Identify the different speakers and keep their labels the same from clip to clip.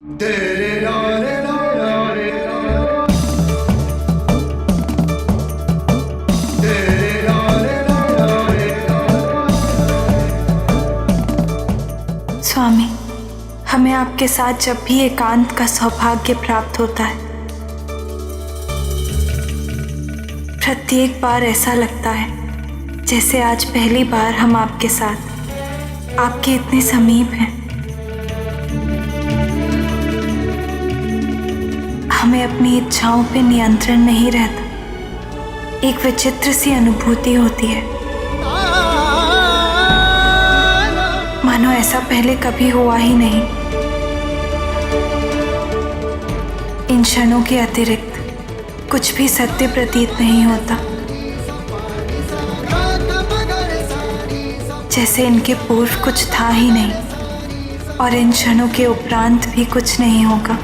Speaker 1: स्वामी, हमें आपके साथ जब भी एकांत का सौभाग्य प्राप्त होता है, प्रत्येक बार ऐसा लगता है जैसे आज पहली बार हम आपके साथ आपके इतने समीप हैं। हमें अपनी इच्छाओं पे नियंत्रण नहीं रहता। एक विचित्र सी अनुभूति होती है, मानो ऐसा पहले कभी हुआ ही नहीं। इन क्षणों के अतिरिक्त कुछ भी सत्य प्रतीत नहीं होता, जैसे इनके पूर्व कुछ था ही नहीं और इन क्षणों के उपरांत भी कुछ नहीं होगा।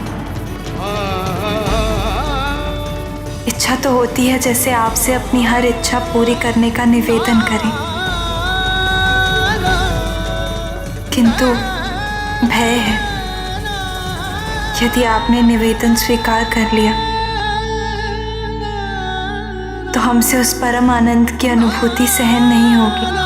Speaker 1: इच्छा तो होती है जैसे आपसे अपनी हर इच्छा पूरी करने का निवेदन करें, किंतु भय है, यदि आपने निवेदन स्वीकार कर लिया तो हमसे उस परम आनंद की अनुभूति सहन नहीं होगी।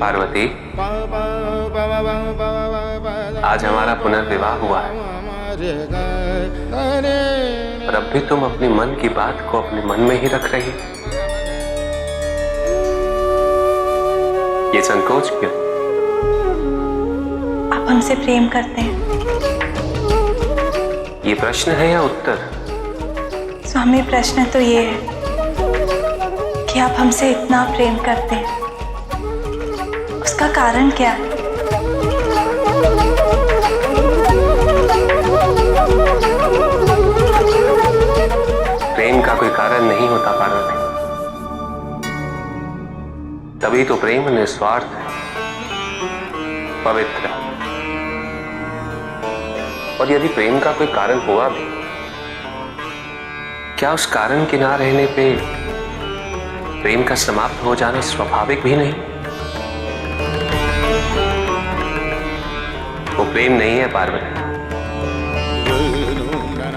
Speaker 2: पार्वती, आज हमारा पुनर्विवाह हुआ है और अब भी तुम अपनी मन की बात को अपने मन में ही रख रही। ये संकोच क्यों?
Speaker 1: आप हमसे प्रेम करते हैं?
Speaker 2: ये प्रश्न है या उत्तर?
Speaker 1: स्वामी, प्रश्न तो ये है कि आप हमसे इतना प्रेम करते हैं, उसका कारण क्या है?
Speaker 2: प्रेम का कोई कारण नहीं होता पार्वती, तभी तो प्रेम निस्वार्थ है, पवित्र है। और यदि प्रेम का कोई कारण हुआ भी, क्या उस कारण के ना रहने पे प्रेम का समाप्त हो जाना स्वाभाविक भी नहीं? वो प्रेम नहीं है पार्वती,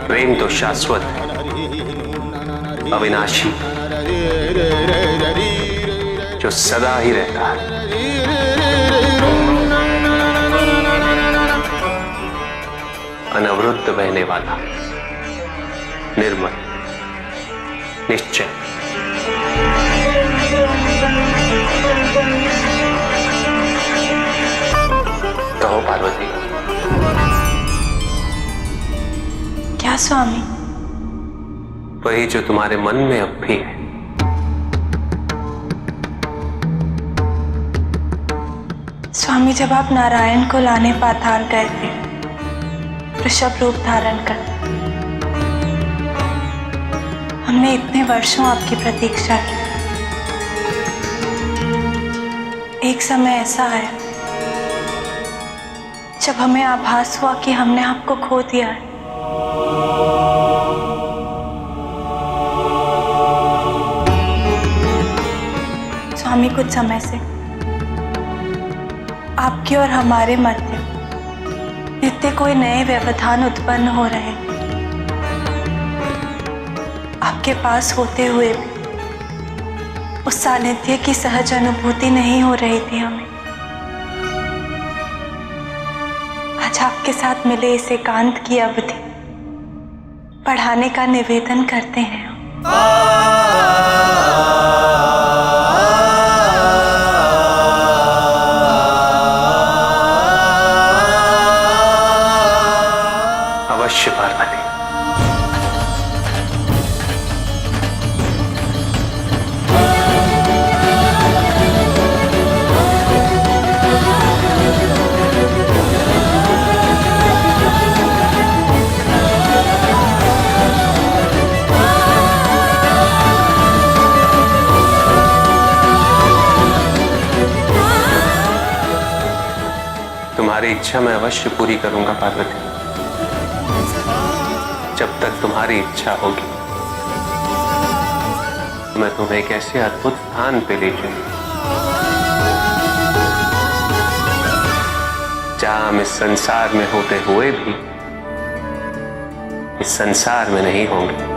Speaker 2: प्रेम तो शाश्वत है, अविनाशी, जो सदा ही रहता है। अनवरुद्ध बहने वाला, निर्मल, निश्चय। कहो पार्वती।
Speaker 1: क्या स्वामी?
Speaker 2: वही जो तुम्हारे मन में अब भी है।
Speaker 1: स्वामी, जब आप नारायण को लाने पाताल गए थे वृषभ रूप धारण कर, हमने इतने वर्षों आपकी प्रतीक्षा की। एक समय ऐसा आया जब हमें आभास हुआ कि हमने आपको खो दिया है। स्वामी, कुछ समय से आपके और हमारे मध्य नित्य कोई नए व्यवधान उत्पन्न हो रहे हैं। आपके पास होते हुए भी उस सानिध्य की सहज अनुभूति नहीं हो रही थी हमें। आज आपके साथ मिले इस एकांत की अवधि बढ़ाने का निवेदन करते हैं।
Speaker 2: अवश्य पार्वती। तुम्हारी इच्छा मैं अवश्य पूरी करूंगा पार्वती। जब तक तुम्हारी इच्छा होगी मैं तुम्हें एक ऐसे अद्भुत स्थान पे ले जाऊंगा जहां हम इस संसार में होते हुए भी इस संसार में नहीं होंगे।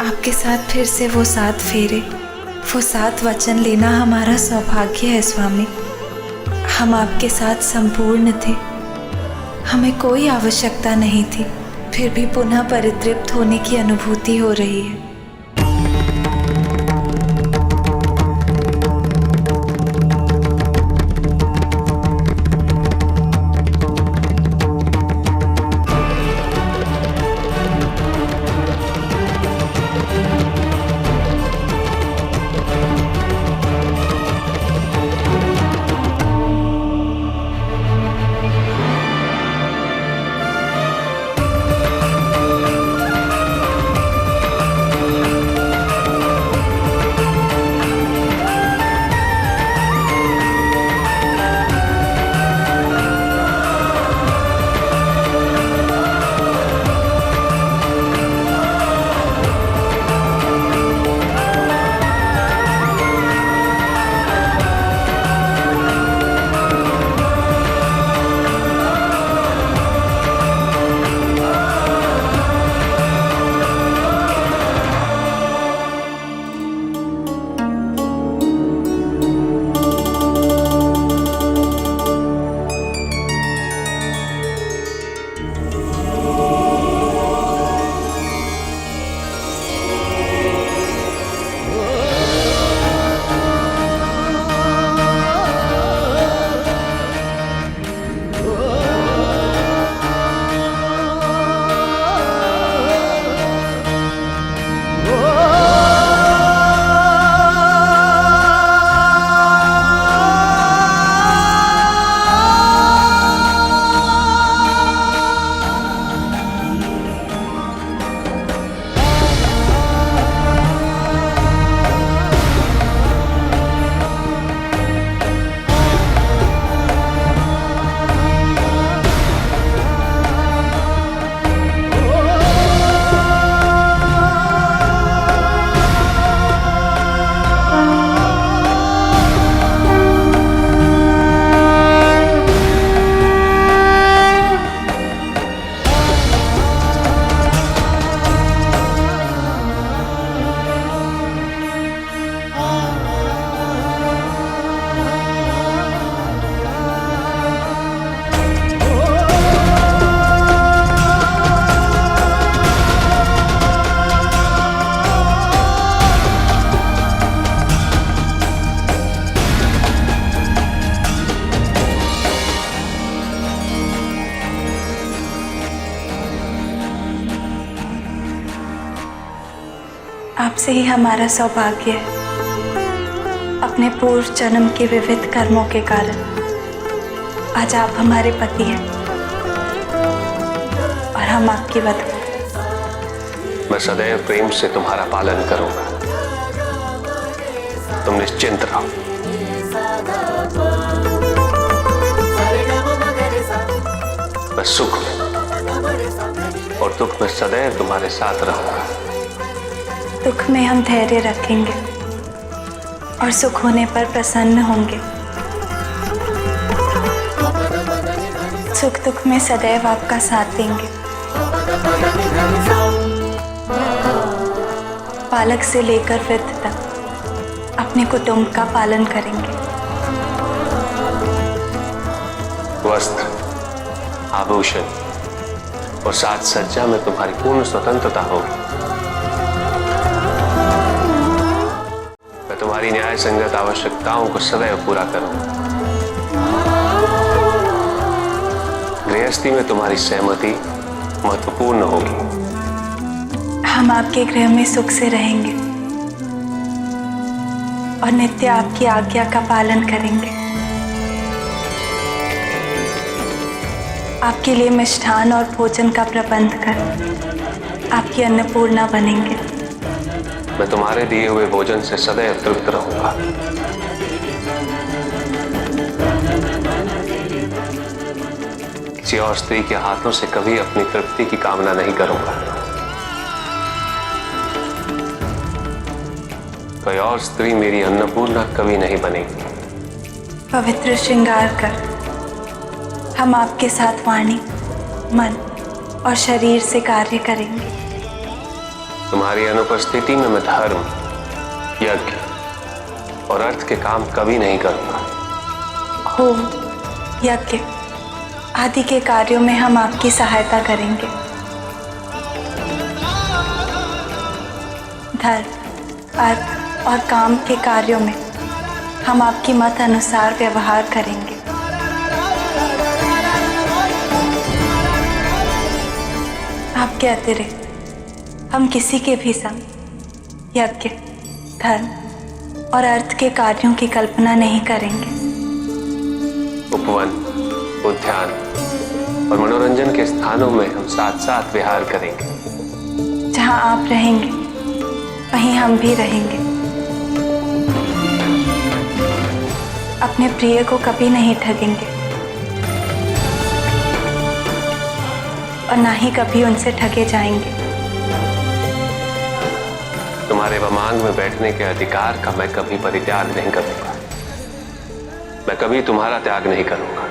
Speaker 1: आपके साथ फिर से वो 7 फेरे, वो 7 वचन लेना हमारा सौभाग्य है स्वामी। हम आपके साथ संपूर्ण थे, हमें कोई आवश्यकता नहीं थी, फिर भी पुनः परितृप्त होने की अनुभूति हो रही है। आपसे ही हमारा सौभाग्य है। अपने पूर्व जन्म के विविध कर्मों के कारण आज आप हमारे पति हैं और हम आपकी वधू।
Speaker 2: मैं सदैव प्रेम से तुम्हारा पालन करूंगा, तुम निश्चिंत रहो। मैं सुख में और दुख में सदैव तुम्हारे साथ रहूंगा।
Speaker 1: दुख में हम धैर्य रखेंगे और सुख होने पर प्रसन्न होंगे। सुख दुख में सदैव आपका साथ देंगे। बालक से लेकर वृद्ध तक अपने कुटुंब का पालन करेंगे।
Speaker 2: वस्त्र, आभूषण और साज सज्जा में तुम्हारी पूर्ण स्वतंत्रता होगी। न्याय संगत आवश्यकताओं को सदैव पूरा करूंगा। गृहस्थी में तुम्हारी सहमति महत्वपूर्ण होगी।
Speaker 1: हम आपके गृह में सुख से रहेंगे और नित्य आपकी आज्ञा का पालन करेंगे। आपके लिए मिष्ठान और भोजन का प्रबंध कर आपकी अन्नपूर्णा बनेंगे।
Speaker 2: मैं तुम्हारे दिए हुए भोजन से सदैव तृप्त रहूंगा। किसी और स्त्री के हाथों से कभी अपनी तृप्ति की कामना नहीं करूंगा। कोई और स्त्री मेरी अन्नपूर्णा कभी नहीं बनेगी।
Speaker 1: पवित्र श्रृंगार कर हम आपके साथ वाणी, मन और शरीर से कार्य करेंगे।
Speaker 2: तुम्हारी अनुपस्थिति में मैं धर्म, यज्ञ और अर्थ के काम कभी नहीं करूंगा।
Speaker 1: होम, यज्ञ आदि के कार्यों में हम आपकी सहायता करेंगे। धर्म, अर्थ और काम के कार्यों में हम आपकी मत अनुसार व्यवहार करेंगे। आपके अतिरिक्त हम किसी के भी संग यज्ञ, धर्म और अर्थ के कार्यों की कल्पना नहीं करेंगे।
Speaker 2: उपवन, उद्यान और मनोरंजन के स्थानों में हम साथ साथ विहार करेंगे।
Speaker 1: जहां आप रहेंगे वहीं हम भी रहेंगे। अपने प्रिय को कभी नहीं ठगेंगे और ना ही कभी उनसे ठगे जाएंगे।
Speaker 2: तुम्हारे वमांग में बैठने के अधिकार का मैं कभी परित्याग नहीं करूंगा। मैं कभी तुम्हारा त्याग नहीं करूंगा।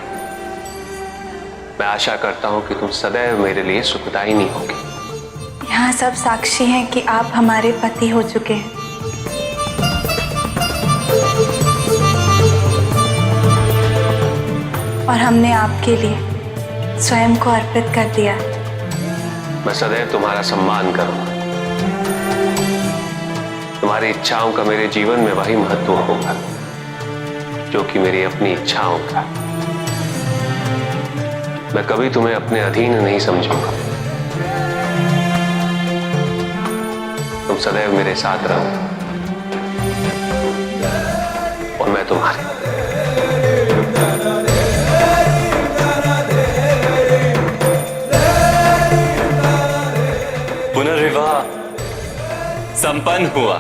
Speaker 2: मैं आशा करता हूं कि तुम सदैव मेरे लिए सुखदायिनी होगी।
Speaker 1: यहाँ सब साक्षी हैं कि आप हमारे पति हो चुके हैं। और हमने आपके लिए स्वयं को अर्पित कर दिया।
Speaker 2: मैं सदैव तुम्हारा सम्मान करूंगा। तुम्हारी इच्छाओं का मेरे जीवन में वही महत्व होगा जो कि मेरी अपनी इच्छाओं का। मैं कभी तुम्हें अपने अधीन नहीं समझूंगा। तुम सदैव मेरे साथ रहो और मैं तुम्हारे।
Speaker 3: पुनर्विवाह संपन्न हुआ।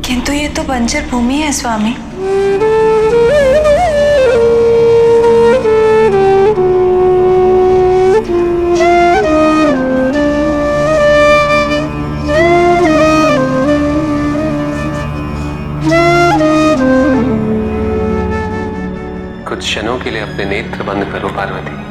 Speaker 1: किंतु ये तो बंजर भूमि है स्वामी।
Speaker 2: कुछ क्षणों के लिए अपने नेत्र बंद करो पार्वती।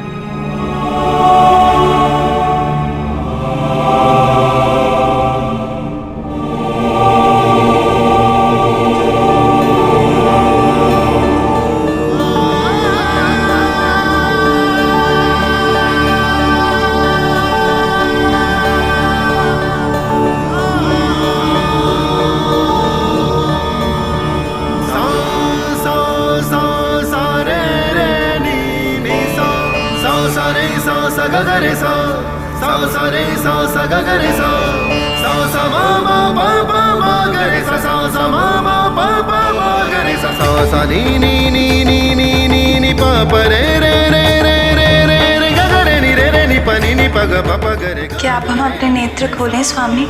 Speaker 1: क्या आप हम अपने नेत्र खोलें स्वामी?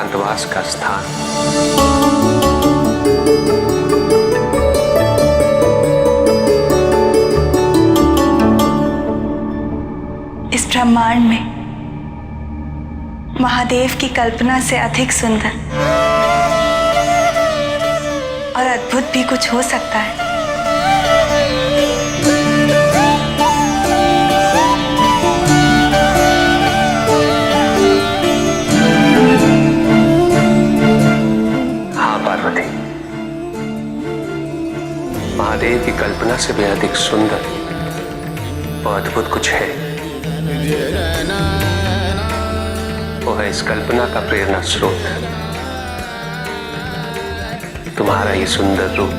Speaker 2: एकांतवास का स्थान।
Speaker 1: इस ब्रह्मांड में महादेव की कल्पना से अधिक सुंदर और अद्भुत भी कुछ हो सकता है।
Speaker 2: हाँ पार्वती, महादेव की कल्पना से भी अधिक सुंदर और अद्भुत कुछ है। वो है इस कल्पना का प्रेरणा स्रोत, तुम्हारा ये सुंदर रूप,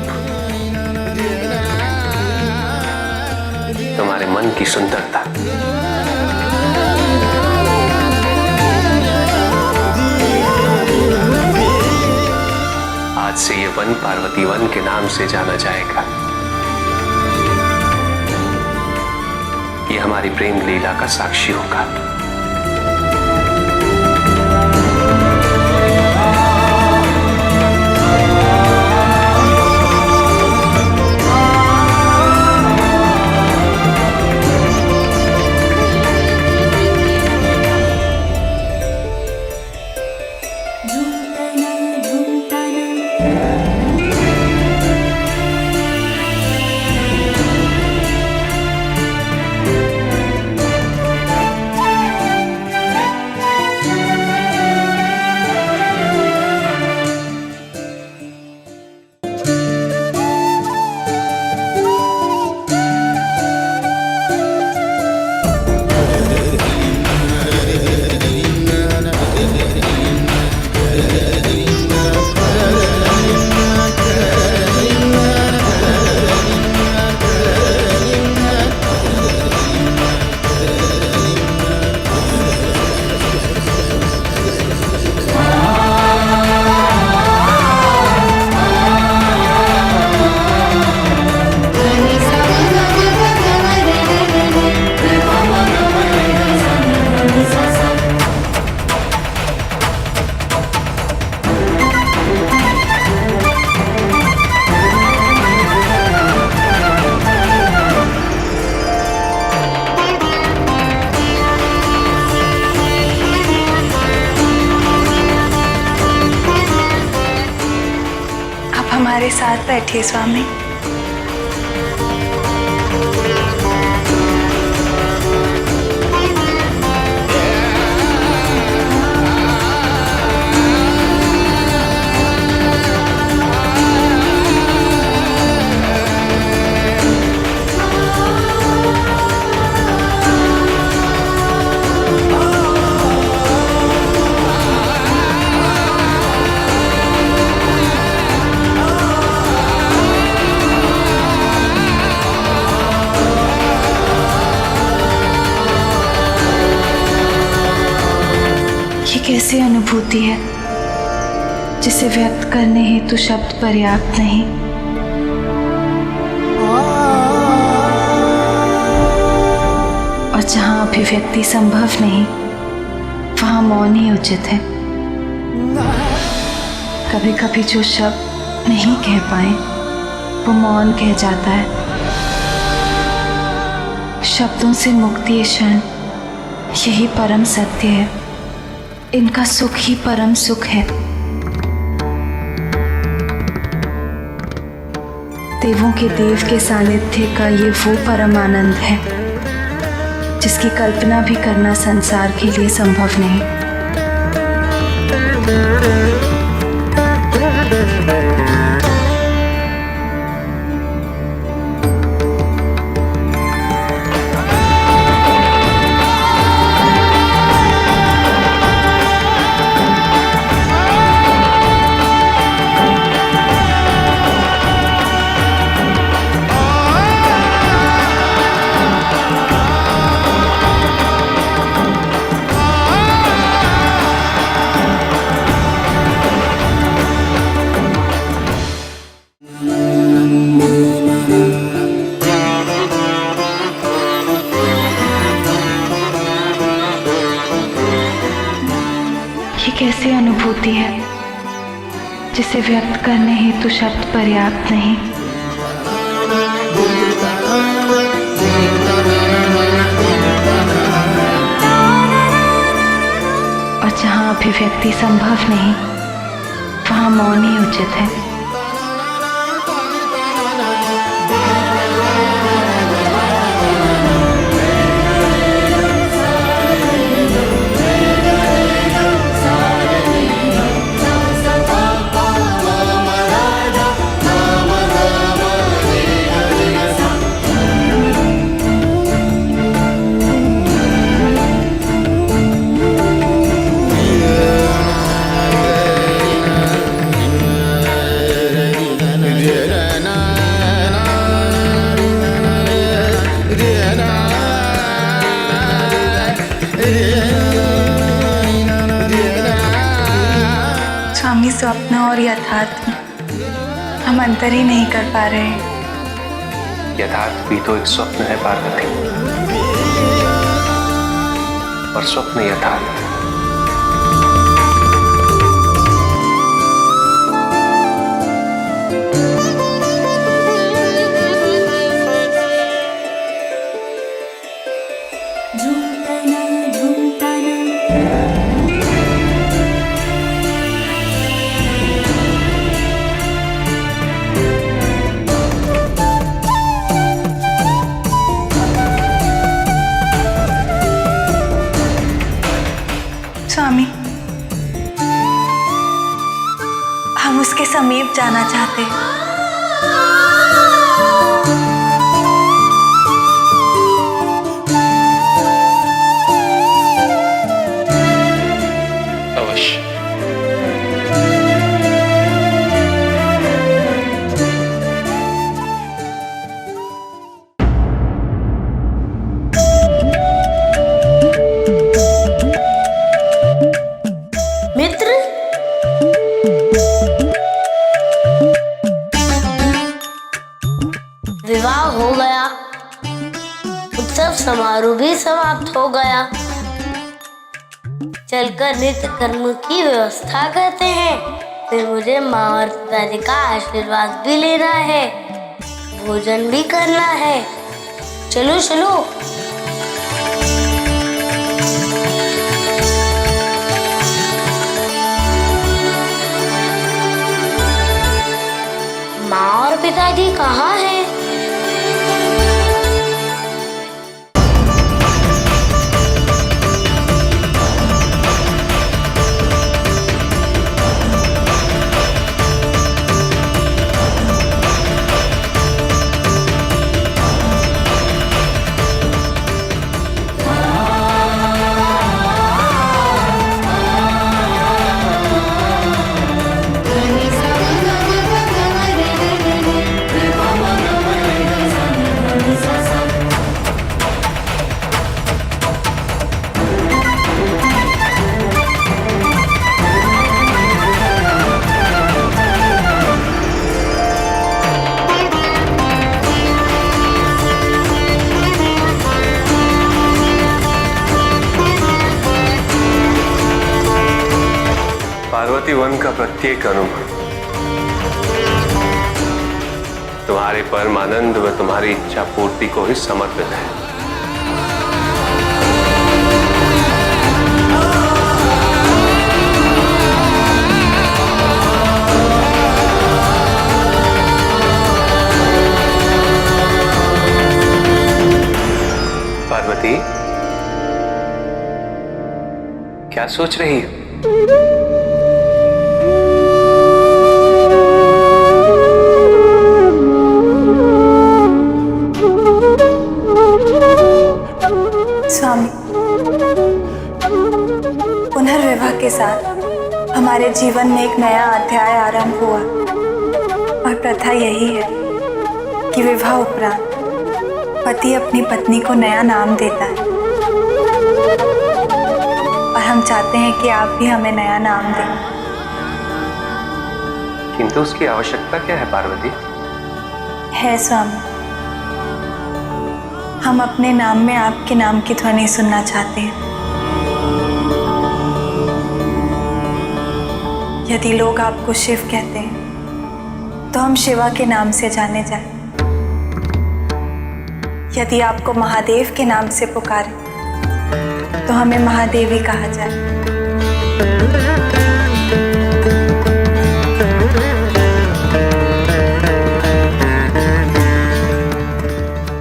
Speaker 2: तुम्हारे मन की सुंदरता। आज से ये वन पार्वती वन के नाम से जाना जाएगा। ये हमारी प्रेम लीला का साक्षी होगा।
Speaker 1: हमारे साथ बैठिए स्वामी। कैसी अनुभूति है जिसे व्यक्त करने हेतु शब्द पर्याप्त नहीं। और जहां अभिव्यक्ति संभव नहीं वहां मौन ही उचित है। कभी कभी जो शब्द नहीं कह पाए वो मौन कह जाता है। शब्दों से मुक्ति क्षण यही परम सत्य है। इनका सुख ही परम सुख है। देवों के देव के सानिध्य का ये वो परम आनंद है जिसकी कल्पना भी करना संसार के लिए संभव नहीं। होती है जिसे व्यक्त करने हेतु शब्द पर्याप्त नहीं। और जहाँ अभिव्यक्ति संभव नहीं वहाँ मौन ही उचित है। स्वामी, स्वप्न और यथार्थ हम अंतर ही नहीं कर पा रहे हैं।
Speaker 2: यथार्थ भी तो एक स्वप्न है पार्वती, और स्वप्न यथार्थ।
Speaker 1: स्वामी, हम उसके समीप जाना चाहते हैं।
Speaker 2: अवश्य।
Speaker 4: मित्र, विवाह हो गया, उत्सव समारोह भी समाप्त हो गया। चलकर नित्य कर्म की व्यवस्था करते हैं। फिर मुझे माँ और पिताजी का आशीर्वाद भी लेना है, भोजन भी करना है। चलो चलो। माँ और पिताजी कहाँ हैं?
Speaker 2: पार्वती, वन का प्रत्येक अनुभव तुम्हारे परमानंद व तुम्हारी इच्छा पूर्ति को ही समर्पित है। पार्वती, क्या सोच रही है?
Speaker 1: स्वामी, पुनर्विवाह के साथ हमारे जीवन में एक नया अध्याय आरंभ हुआ और प्रथा यही है कि विवाह उपरांत पति अपनी पत्नी को नया नाम देता है और हम चाहते हैं कि आप भी हमें नया नाम दें।
Speaker 2: किंतु उसकी आवश्यकता क्या है पार्वती?
Speaker 1: है स्वामी, हम अपने नाम में आपके नाम की ध्वनि सुनना चाहते हैं। यदि लोग आपको शिव कहते हैं तो हम शिवा के नाम से जाने जाएं। यदि आपको महादेव के नाम से पुकारे तो हमें महादेवी कहा जाए।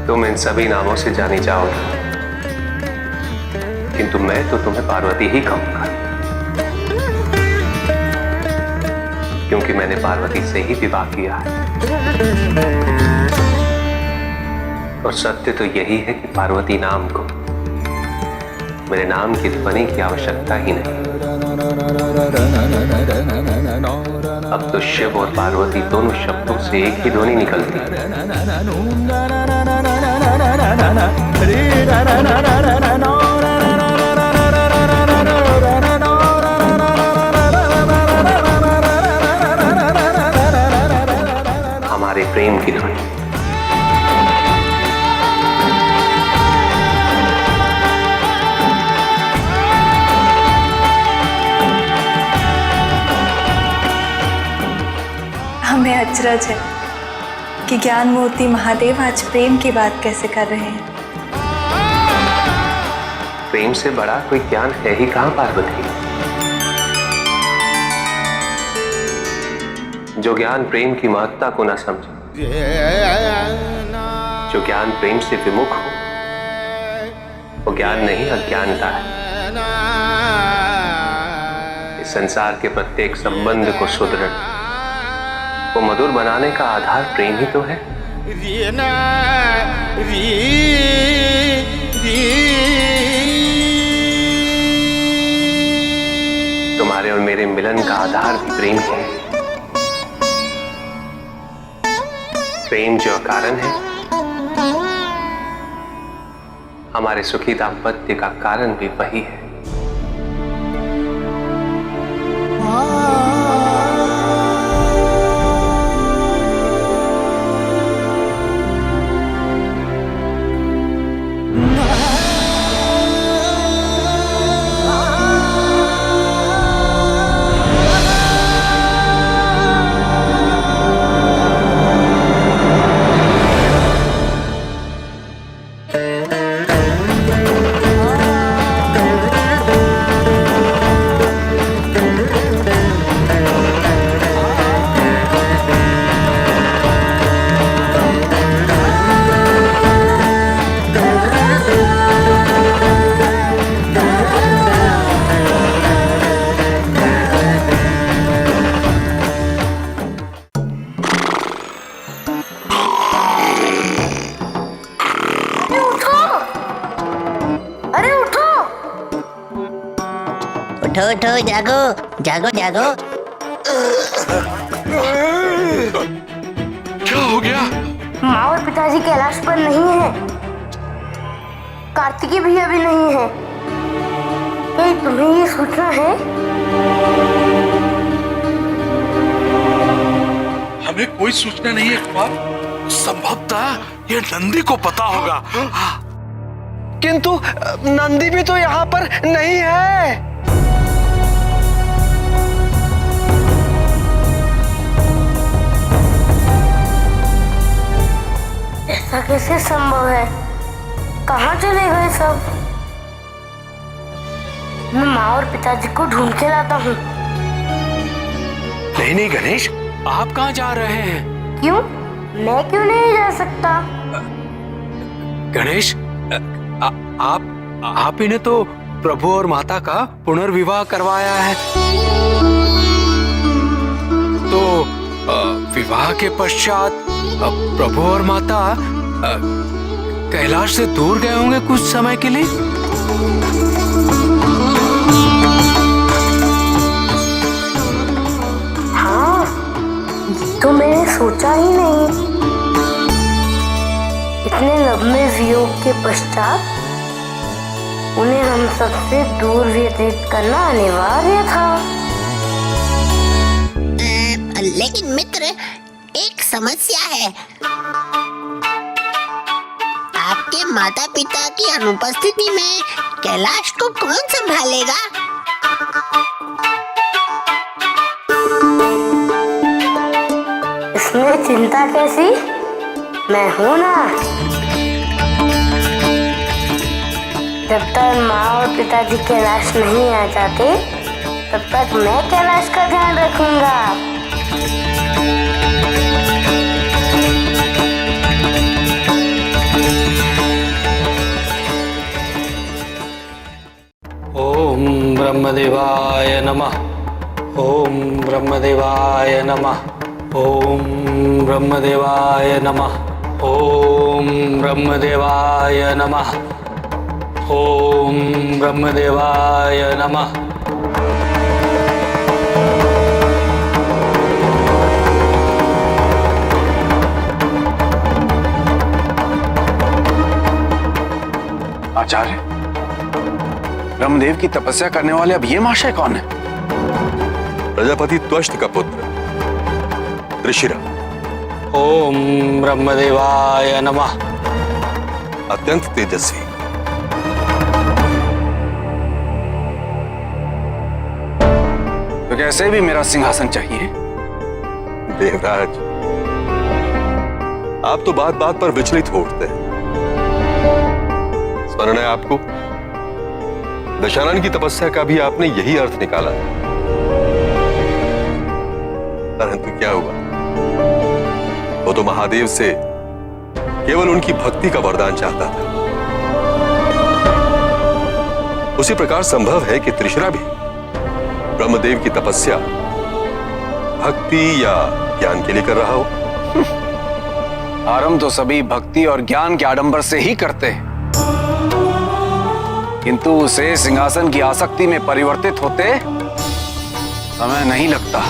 Speaker 2: तुम इन सभी नामों से जानी जाओगी, किंतु मैं तो तुम्हें पार्वती ही कहूंगा, क्योंकि मैंने पार्वती से ही विवाह किया है। और सत्य तो यही है कि पार्वती नाम को मेरे नाम की ध्वनि की आवश्यकता ही नहीं। अब तो शिव और पार्वती दोनों शब्दों से एक ही ध्वनि निकलती है। हमारे प्रेम की ध्वनि।
Speaker 1: हमें अचरज है कि ज्ञान मूर्ति महादेव आज प्रेम की बात कैसे कर रहे हैं।
Speaker 2: प्रेम से बड़ा कोई ज्ञान है ही कहां पार्वती। जो ज्ञान प्रेम की महत्ता को न समझे, जो ज्ञान प्रेम से विमुख हो, वो ज्ञान नहीं अज्ञानता है। इस संसार के प्रत्येक संबंध को सुदृढ़, वो मधुर बनाने का आधार प्रेम ही तो है। तुम्हारे और मेरे मिलन का आधार भी प्रेम ही है। प्रेम जो कारण है, हमारे सुखी दाम्पत्य का कारण भी वही है।
Speaker 5: उठो उठो, जागो जागो जागो।
Speaker 6: क्या हो गया?
Speaker 4: माँ और पिताजी कैलाश पर नहीं है, कार्तिकी भैया भी नहीं है। तुम्हें ये सोचना है?
Speaker 6: हमें कोई सूचना नहीं है कुमार। संभवतः ये नंदी को पता होगा।
Speaker 7: किंतु नंदी भी तो यहाँ पर नहीं है।
Speaker 4: ऐसा कैसे संभव है? कहाँ चले गए सब? मैं माँ और पिताजी को ढूंढ के लाता हूँ।
Speaker 6: नहीं नहीं गणेश, आप कहाँ जा रहे हैं?
Speaker 4: क्यों? मैं क्यों नहीं जा सकता?
Speaker 6: गणेश, आप ही ने तो प्रभु और माता का पुनर्विवाह करवाया है। तो विवाह के पश्चात प्रभु और माता कैलाश से दूर गए होंगे कुछ समय के लिए।
Speaker 4: हाँ, तो मैंने सोचा ही नहीं। इतने लंबे वियोग के पश्चात उन्हें हम सबसे दूर व्यतीत करना अनिवार्य था।
Speaker 5: लेकिन मित्र, एक समस्या है। आपके माता पिता की अनुपस्थिति में कैलाश को कौन संभालेगा?
Speaker 4: तुम्हें चिंता कैसी? मैं हूं ना। जब तक माँ और पिताजी कैलाश नहीं आ जाते तब तक मैं कैलाश का ध्यान रखूंगा।
Speaker 7: ओम ब्रह्मदेवाय नमः। ओम ब्रह्मदेवाय नमः। ओम ब्रह्मदेवाय नमः। ओम ब्रह्मदेवाय नमः। ओम ब्रह्मदेवाय नमः।
Speaker 8: आचार्य, ब्रह्मदेव की तपस्या करने वाले अब ये महाशय कौन है?
Speaker 9: प्रजापति त्वष्ट का पुत्र त्रिशिरा।
Speaker 7: ओम ब्रह्मदेवाय नमः।
Speaker 9: अत्यंत तेजस्वी।
Speaker 8: तो कैसे भी मेरा सिंहासन चाहिए।
Speaker 9: देवराज, आप तो बात बात पर विचलित हो उठते हैं। स्मरण है आपको, दशानन की तपस्या का भी आपने यही अर्थ निकाला है। परंतु क्या हुआ, वो तो महादेव से केवल उनकी भक्ति का वरदान चाहता था। उसी प्रकार संभव है कि त्रिशिरा भी ब्रह्मदेव की तपस्या भक्ति या ज्ञान के लिए कर रहा हो।
Speaker 8: आरंभ तो सभी भक्ति और ज्ञान के आडंबर से ही करते हैं, किंतु उसे सिंहासन की आसक्ति में परिवर्तित होते समय नहीं लगता।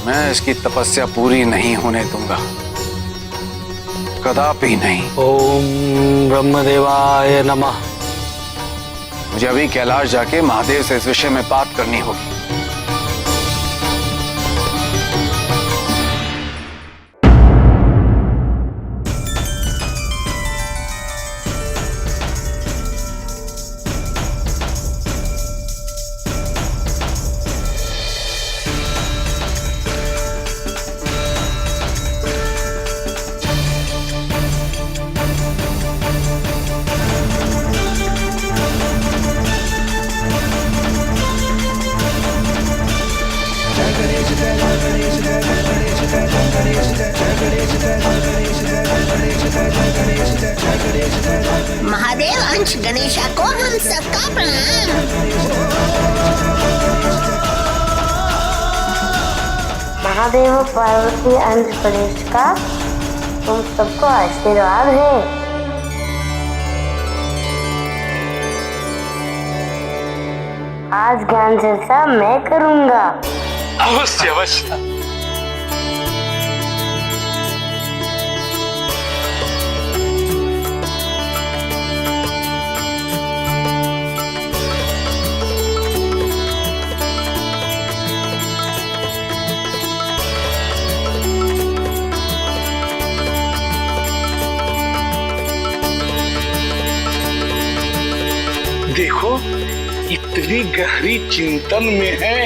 Speaker 8: मैं इसकी तपस्या पूरी नहीं होने दूंगा, कदापि नहीं।
Speaker 7: ओम ब्रह्मदेवाय नमः।
Speaker 8: मुझे अभी कैलाश जाके महादेव से इस विषय में बात करनी होगी।
Speaker 5: महादेव अंश गणेशा को हम सबका प्रणाम।
Speaker 4: महादेव पार्वती अंश गणेश का तुम सबको आशीर्वाद है। आज ज्ञान चर्चा मैं करूंगा।
Speaker 6: अवश्य अवश्य। देखो, इतनी गहरी चिंतन में है।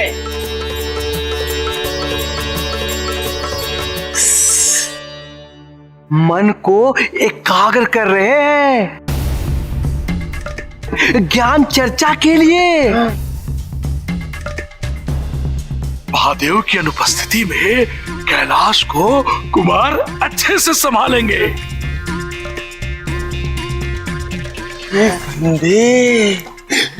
Speaker 7: मन को एकाग्र कर रहे हैं ज्ञान चर्चा के लिए।
Speaker 6: महादेव की अनुपस्थिति में कैलाश को कुमार अच्छे से संभालेंगे।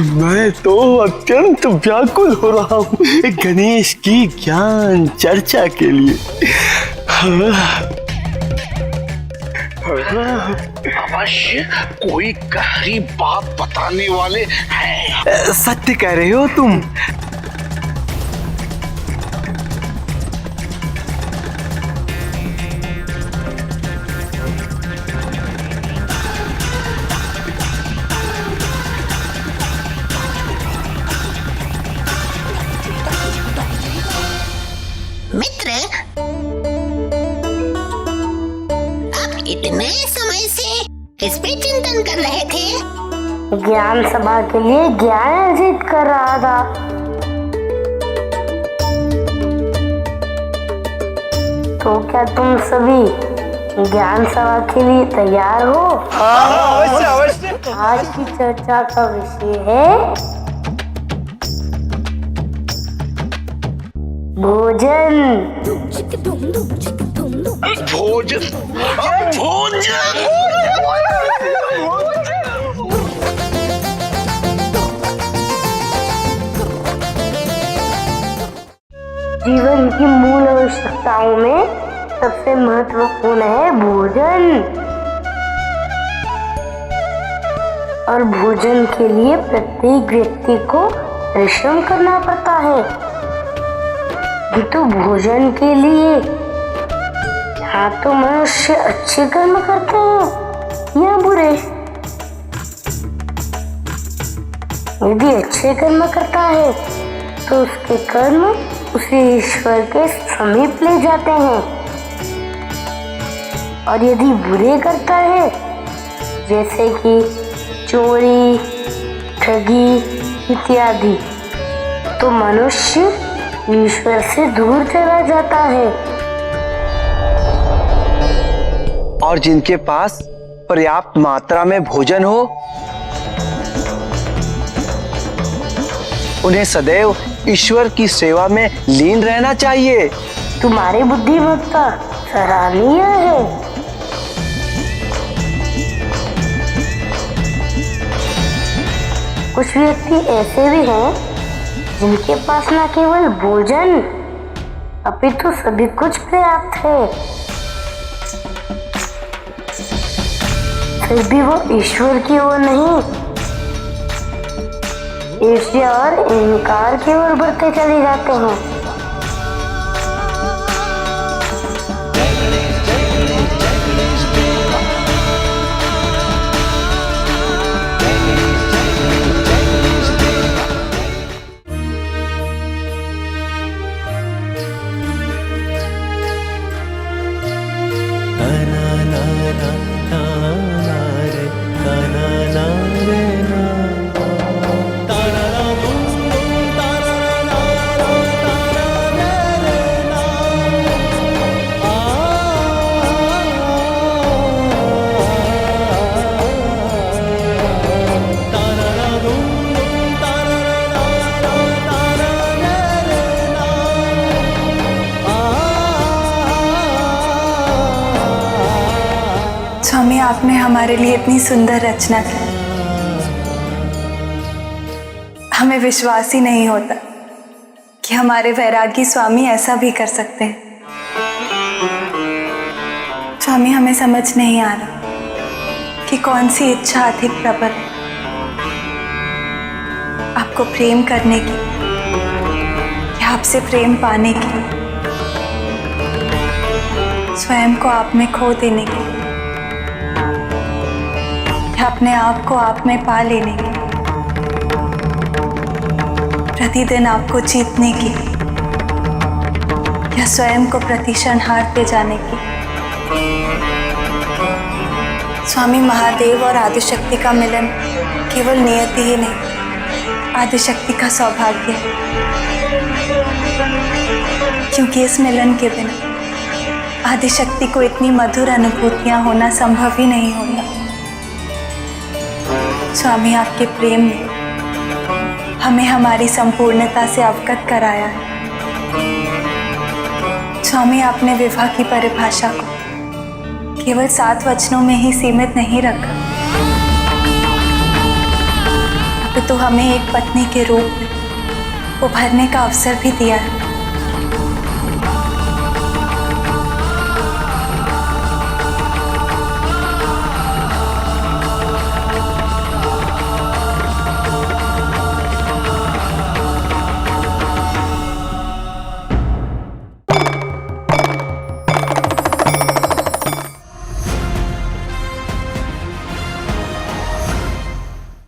Speaker 10: मैं तो अत्यंत व्याकुल हो रहा हूँ गणेश की ज्ञान चर्चा के लिए।
Speaker 6: अवश्य कोई गहरी बात बताने वाले हैं।
Speaker 10: सत्य कह रहे हो तुम।
Speaker 5: मित्र, आप इतने समय से किस पे चिंतन कर रहे थे?
Speaker 4: ज्ञान सभा के लिए ज्ञान अर्जित कर रहा था। तो क्या तुम सभी ज्ञान सभा के लिए तैयार हो?
Speaker 7: अवश्य अवश्य।
Speaker 4: आज की चर्चा का विषय है भोजन।
Speaker 6: भोजन भोजन।
Speaker 4: जीवन की मूल आवश्यकताओं में सबसे महत्वपूर्ण है भोजन। और भोजन के लिए प्रत्येक व्यक्ति को परिश्रम करना पड़ता है। किंतु भोजन के लिए या तो मनुष्य अच्छे कर्म करते हैं या बुरे। यदि अच्छे कर्म करता है तो उसके कर्म उसे ईश्वर के समीप ले जाते हैं, और यदि बुरे करता है जैसे कि चोरी, ठगी इत्यादि, तो मनुष्य ईश्वर से दूर चला जाता है।
Speaker 7: और जिनके पास पर्याप्त मात्रा में भोजन हो उन्हें सदैव ईश्वर की सेवा में लीन रहना चाहिए।
Speaker 4: तुम्हारी बुद्धिमत्ता सराहनीय है। कुछ व्यक्ति ऐसे भी हैं जिनके पास न केवल भोजन अपितु सभी कुछ पर्याप्त है, फिर भी वो ईश्वर की ओर नहीं, ईर्ष्या और अहंकार की ओर बढ़ते चले जाते हैं।
Speaker 1: स्वामी, आपने हमारे लिए इतनी सुंदर रचना की, हमें विश्वास ही नहीं होता कि हमारे वैरागी स्वामी ऐसा भी कर सकते हैं। स्वामी, हमें समझ नहीं आ रहा कि कौन सी इच्छा अधिक प्रबल है, आपको प्रेम करने की या आपसे प्रेम पाने की, स्वयं को आप में खो देने की, अपने आप को आप में पा लेने की, प्रतिदिन आपको जीतने की, या स्वयं को प्रतिक्षण हारते जाने की। स्वामी, महादेव और आदिशक्ति का मिलन केवल नियति ही नहीं, आदिशक्ति का सौभाग्य है, क्योंकि इस मिलन के बिना आदिशक्ति को इतनी मधुर अनुभूतियां होना संभव ही नहीं होता। स्वामी, आपके प्रेम ने हमें हमारी संपूर्णता से अवगत कराया है। स्वामी, आपने विवाह की परिभाषा को केवल 7 वचनों में ही सीमित नहीं रखा, तो हमें एक पत्नी के रूप में उभरने का अवसर भी दिया है।